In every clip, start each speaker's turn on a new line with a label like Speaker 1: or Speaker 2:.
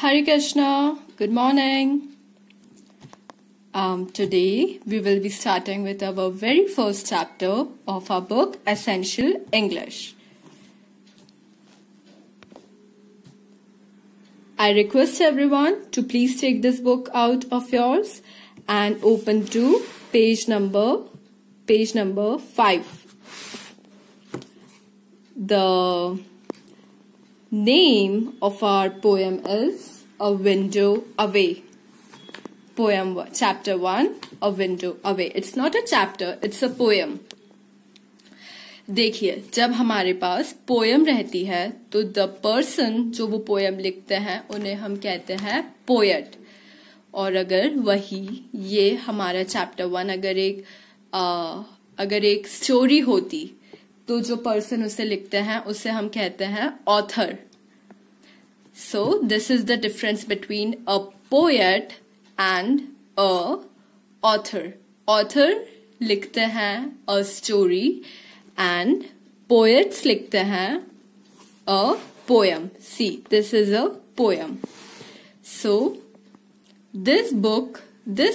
Speaker 1: Hare Krishna, good morning. Today we will be starting with our very first chapter of our book Essential English. I request everyone to please take this book out of yours and open to page number 5. The name of our poem is A Window Away. Poem chapter 1, A Window Away. It's not a chapter, it's a poem. देखिए, जब हमारे पास poem रहती है तो the person जो वो poem लिखते हैं उन्हें हम कहते हैं पोएट. और अगर वही ये हमारा चैप्टर 1 अगर एक स्टोरी होती तो जो पर्सन उसे लिखते हैं उसे हम कहते हैं author. So this is the difference between a poet and a author. Author लिखते हैं a story and poets लिखते हैं a poem. See, this is a poem. So this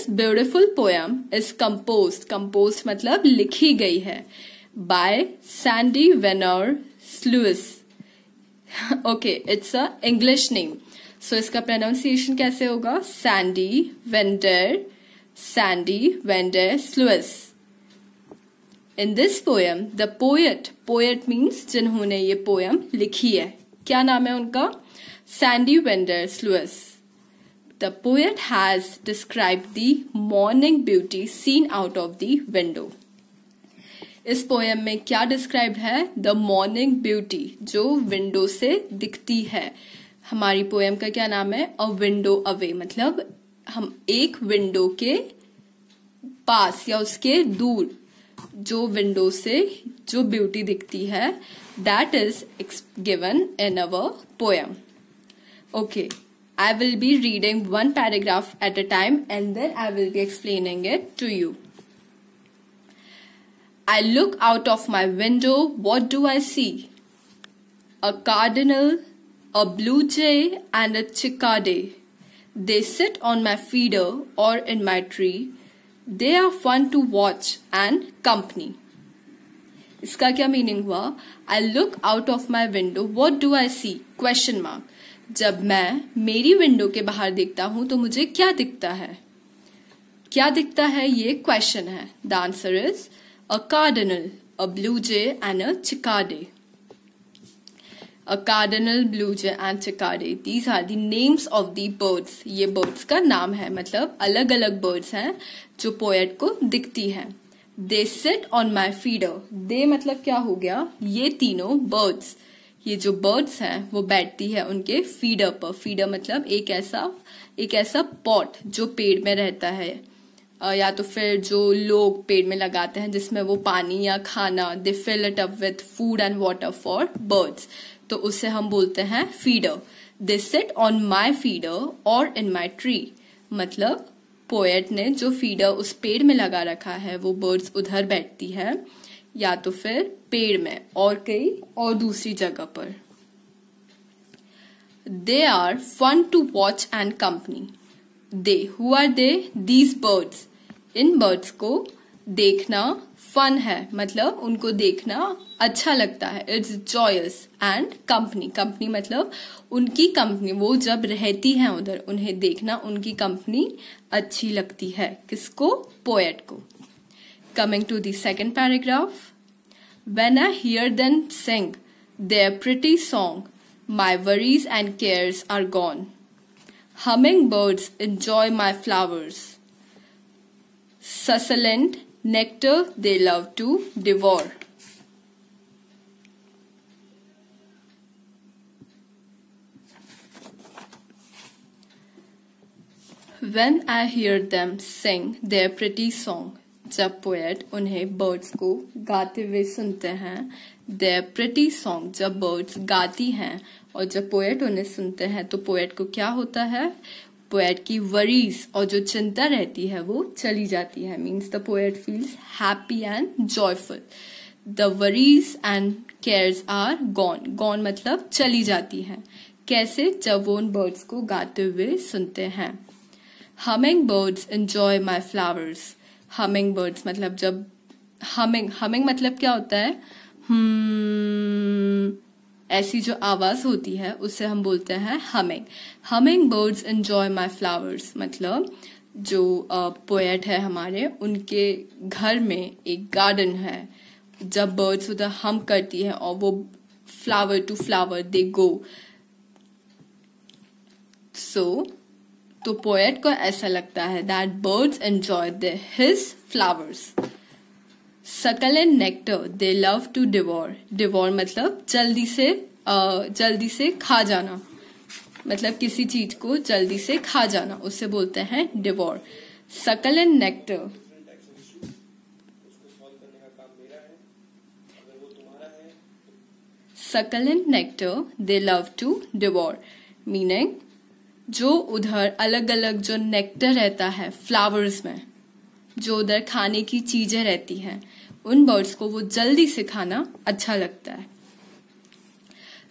Speaker 1: beautiful poem is composed मतलब लिखी गई है by Sandy Venner Lewis. Okay, it's a English name. So इसका pronunciation कैसे होगा? Sandy Vander Lewis. In this poem, the poet means जिन्होंने ये poem लिखी है. क्या नाम है उनका? Sandy Vander Lewis. The poet has described the morning beauty seen out of the window. इस पोएम में क्या डिस्क्राइब्ड है? द मॉर्निंग ब्यूटी जो विंडो से दिखती है. हमारी पोएम का क्या नाम है? अ विंडो अवे. मतलब हम एक विंडो के पास या उसके दूर जो विंडो से जो ब्यूटी दिखती है, that is given in our poem. Okay, I will be reading one paragraph at a time and then I will be explaining it to you. I look out of my window, what do I see? A cardinal, a blue jay and a cicada. They sit on my feeder or in my tree. They are fun to watch and company. इसका क्या meaning हुआ? I look out of my window, what do I see? Question mark. जब मैं मेरी window के बाहर देखता हूं तो मुझे क्या दिखता है? क्या दिखता है ये क्वेश्चन है. The answer is a cardinal, a blue jay and a cicada. A cardinal, blue jay and cicada. These are the names of the birds. ये birds का नाम है. मतलब अलग अलग birds हैं जो poet को दिखती हैं. They sit on my feeder. They मतलब क्या हो गया? ये तीनों birds. ये जो birds हैं वो बैठती है उनके feeder पर. Feeder मतलब एक ऐसा pot जो पेड़ में रहता है या तो फिर जो लोग पेड़ में लगाते हैं जिसमें वो पानी या खाना, they fill it up with food and water for birds, तो उसे हम बोलते हैं feeder. They sit on my feeder और इन माई ट्री. मतलब पोएट ने जो फीडर उस पेड़ में लगा रखा है वो बर्ड्स उधर बैठती है या तो फिर पेड़ में और कई और दूसरी जगह पर. They are fun to watch and company. They, who are they? These birds. इन बर्ड्स को देखना फन है, मतलब उनको देखना अच्छा लगता है. It's Joyce. एंड कंपनी मतलब उनकी कंपनी, वो जब रहती हैं उधर उन्हें देखना उनकी कंपनी अच्छी लगती है. किसको? पोएट को. Coming to the second paragraph. When I hear them sing their pretty song, my worries and cares are gone. Hummingbirds enjoy my flowers. Succulent nectar they love to devour. When I hear them sing their pretty song. जब poet उन्हें birds को गाते हुए सुनते हैं, their pretty song, जब birds गाती हैं और जब पोएट उन्हें सुनते हैं तो पोएट को क्या होता है? पोएट की वरीज और जो चिंता रहती है वो चली जाती है. Means the poet feels happy and joyful. The worries and cares are gone. Gone मतलब चली जाती है. कैसे? जब वो उन बर्ड्स को गाते हुए सुनते हैं। Humming birds enjoy my flowers. Humming birds मतलब जब हमिंग मतलब क्या होता है? ऐसी जो आवाज होती है उससे हम बोलते हैं humming. Humming birds enjoy my flowers मतलब जो पोएट है हमारे, उनके घर में एक गार्डन है। जब बर्ड्स उधर हम करती है और वो फ्लावर टू फ्लावर दे गो। तो पोएट को ऐसा लगता है that birds enjoy his flowers. Succulent nectar they love to devour. Devour मतलब जल्दी से खा जाना, मतलब किसी चीज को जल्दी से खा जाना, उससे बोलते हैं devour. Succulent nectar. Succulent nectar they love to devour. Meaning जो उधर अलग अलग जो नेक्टर रहता है फ्लावर्स में, जो उधर खाने की चीजें रहती हैं, उन बर्ड्स को वो जल्दी से खाना अच्छा लगता है।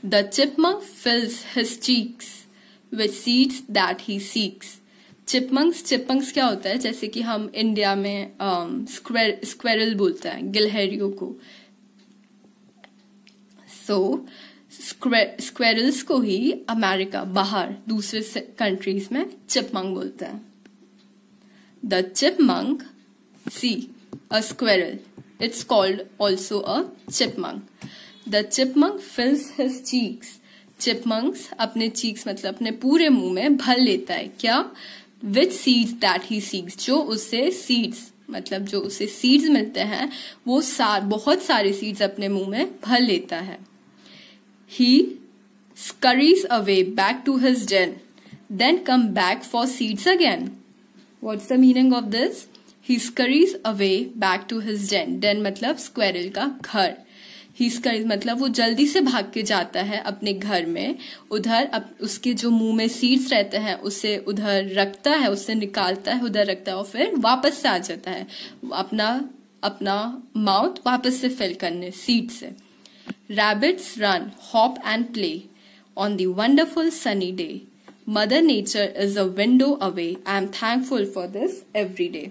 Speaker 1: The chipmunk fills his cheeks with seeds that he seeks. Chipmunks क्या होता है? जैसे कि हम इंडिया में स्क्वेरल बोलते हैं गिलहरियों को। स्क्वेरल्स को ही अमेरिका बाहर दूसरे कंट्रीज में चिपमंक बोलते हैं। The chipmunk, see, a squirrel. It's called also a chipmunk. The chipmunk fills his cheeks. Chipmunks अपने cheeks मतलब अपने पूरे मुंह में भर लेता है क्या? With seeds that he seeks. जो उससे seeds मतलब जो उसे seeds मिलते हैं वो बहुत सारे seeds अपने मुंह में भर लेता है। He scurries away back to his den, then come back for seeds again. What's the meaning of this? He scurries away back to his den. Den मतलब squirrel का घर। He scurries मतलब वो जल्दी से भाग के जाता है अपने घर में, उधर उसके जो मुंह में सीड्स रहते हैं उसे उधर रखता है, उससे निकालता है, उधर रखता है और फिर वापस से आ जाता है अपना माउथ वापस से फिल करने सीड से। Rabbits run, hop and play on the wonderful sunny day. Mother Nature is a window away. I am thankful for this every day.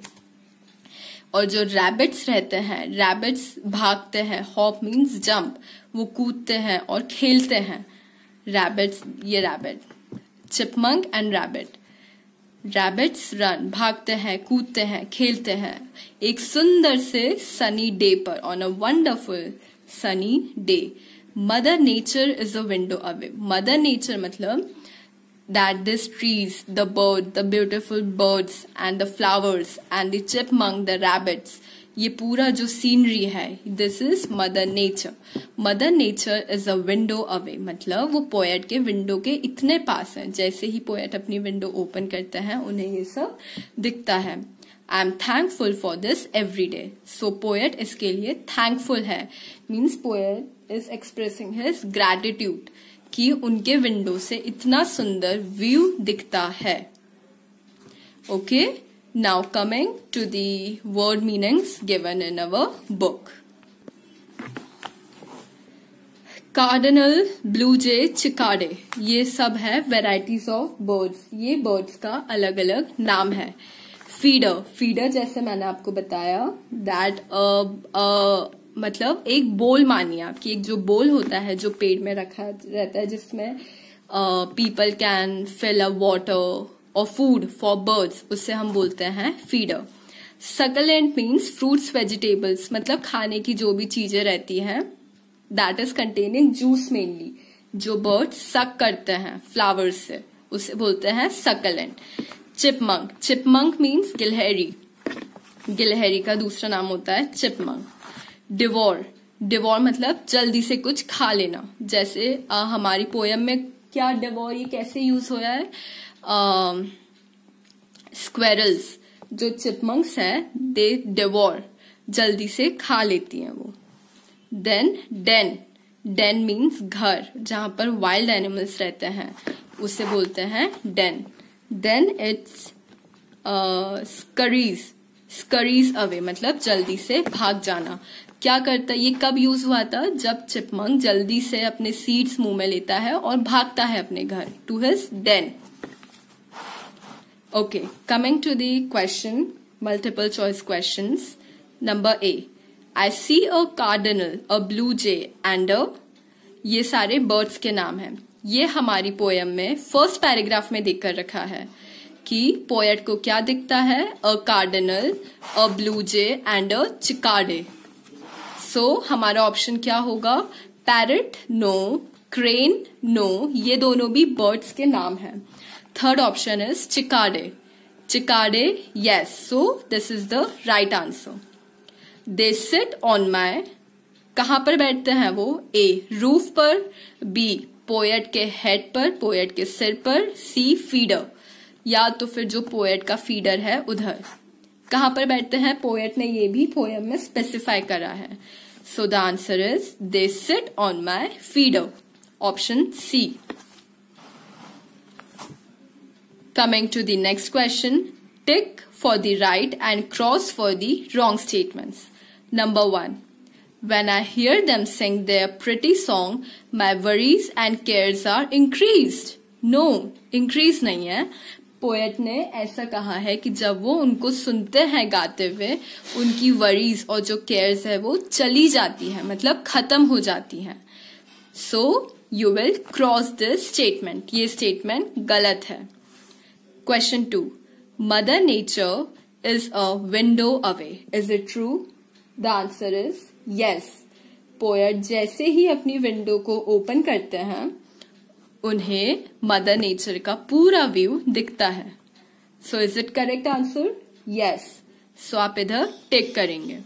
Speaker 1: और जो रैबिट्स रहते हैं, रैबिट्स भागते हैं, हॉप मीन्स जंप, वो कूदते हैं और खेलते हैं। रैबिट्स, ये rabbit, chipmunk and rabbit. Rabbits run भागते हैं, कूदते हैं, खेलते हैं एक सुंदर से सनी डे पर, on a wonderful sunny day. Mother nature is a window away. Mother nature मतलब that these trees, the beautiful birds and the flowers and the chipmunk, the rabbits, ये पूरा जो सीनरी है, this is mother nature. Mother nature is a window away मतलब वो poet के window के इतने पास है, जैसे ही पोएट अपनी विंडो ओपन करते हैं उन्हें ये सब दिखता है। I am thankful for this every day. So poet इसके लिए thankful है, means poet is expressing his gratitude कि उनके विंडो से इतना सुंदर व्यू दिखता है। Okay, now coming to the word meanings given in our book. Cardinal, blue jay, chickadee, ये सब है वेराइटीज ऑफ बर्ड्स। ये बर्ड्स का अलग अलग नाम है। फीडर जैसे मैंने आपको बताया दैट मतलब एक बोल मानिए आपकी, एक जो बोल होता है जो पेड़ में रखा रहता है जिसमें people can fill a water और फूड फॉर बर्ड्स, उससे हम बोलते हैं feeder. Succulent means fruits vegetables मतलब खाने की जो भी चीजें रहती हैं that is containing juice mainly, जो बर्ड्स सक करते हैं फ्लावर्स से, उसे बोलते हैं सकलेंट। चिपमंक मीन्स गिलहरी का दूसरा नाम होता है चिपमंक। डिवोर मतलब जल्दी से कुछ खा लेना, जैसे हमारी पोयम में क्या डिवोर ये कैसे यूज हुआ है? स्क्वेरल्स जो चिपमंक्स है दे डिवोर जल्दी से खा लेती हैं वो। देन डेन मीन्स घर, जहां पर वाइल्ड एनिमल्स रहते हैं उसे बोलते हैं den. Then it's scurries away मतलब जल्दी से भाग जाना। क्या करता है, ये कब यूज हुआ था, जब चिपमंक जल्दी से अपने सीड्स मुंह में लेता है और भागता है अपने घर, to his den. Okay, coming to the question, multiple choice questions. Number A, I see a cardinal, a blue jay and a, ये सारे बर्ड्स के नाम हैं। ये हमारी पोएम में फर्स्ट पैराग्राफ में देख कर रखा है कि पोएट को क्या दिखता है, a cardinal, a blue jay and a chickadee. So हमारा ऑप्शन क्या होगा, पैरट नो, क्रेन नो, ये दोनों भी बर्ड्स के नाम हैं। Third option is chickadee, chickadee yes, so this is the right answer. They sit on my, कहां पर बैठते हैं वो, ए रूफ पर, बी पोएट के हेड पर, पोएट के सिर पर, सी फीडर, या तो फिर जो पोएट का फीडर है उधर। कहां पर बैठते हैं, पोएट ने ये भी पोएम में स्पेसिफाई करा है। So the answer is they sit on my feeder, option C. Coming to the next question, tick for the right and cross for the wrong statements. Number 1, when I hear them sing their pretty song, my worries and cares are increased. No, increase नहीं है। Poet ने ऐसा कहा है कि जब वो उनको सुनते हैं गाते हुए, उनकी वरीज और जो केयर्स है वो चली जाती है, मतलब खत्म हो जाती हैं। So you will cross this statement, ये स्टेटमेंट गलत है। Question 2, mother nature is a window away, is it true? The answer is yes. Poet जैसे ही अपनी विंडो को ओपन करते हैं, उन्हें मदर नेचर का पूरा व्यू दिखता है। So is it correct answer? Yes. So आप इधर टिक करेंगे।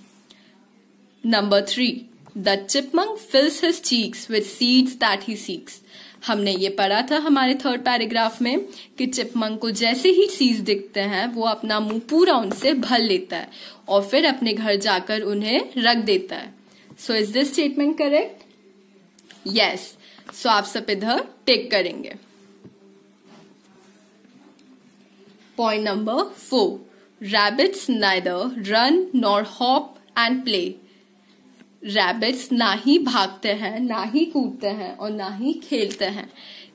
Speaker 1: Number 3, the chipmunk fills his cheeks with seeds that he seeks. हमने ये पढ़ा था हमारे थर्ड पैराग्राफ में कि चिपमंक को जैसे ही सीड्स दिखते हैं, वो अपना मुंह पूरा उनसे भर लेता है और फिर अपने घर जाकर उन्हें रख देता है। So is this statement correct? Yes. So आप सब इधर टिक करेंगे। Point number 4, rabbits neither run nor hop and play. Rabbits ना ही भागते हैं, ना ही कूदते हैं और ना ही खेलते हैं।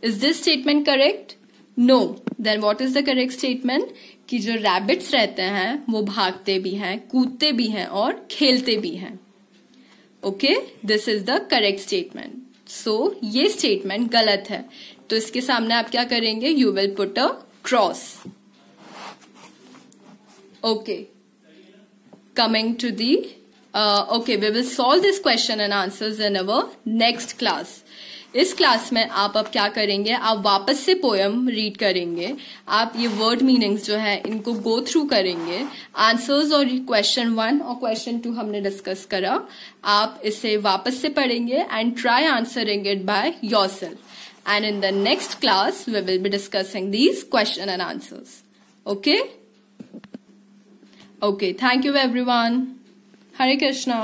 Speaker 1: Is this statement correct? No. Then what is the correct statement? कि जो रैबिट्स रहते हैं वो भागते भी हैं, कूदते भी हैं और खेलते भी हैं। Okay, this is the correct statement. So ये स्टेटमेंट गलत है, तो इसके सामने आप क्या करेंगे, you will put a cross. Okay, coming to the okay, we will solve this question and answers in our next class. इस क्लास में आप अब क्या करेंगे, आप वापस से पोएम रीड करेंगे, आप ये वर्ड मीनिंग्स जो है इनको गो थ्रू करेंगे। आंसर्स और क्वेश्चन 1 और क्वेश्चन 2 हमने डिस्कस करा, आप इसे वापस से पढ़ेंगे and try answering it by yourself. And in the next class we will be discussing these question and answers. Okay, okay, thank you everyone. Hare Krishna.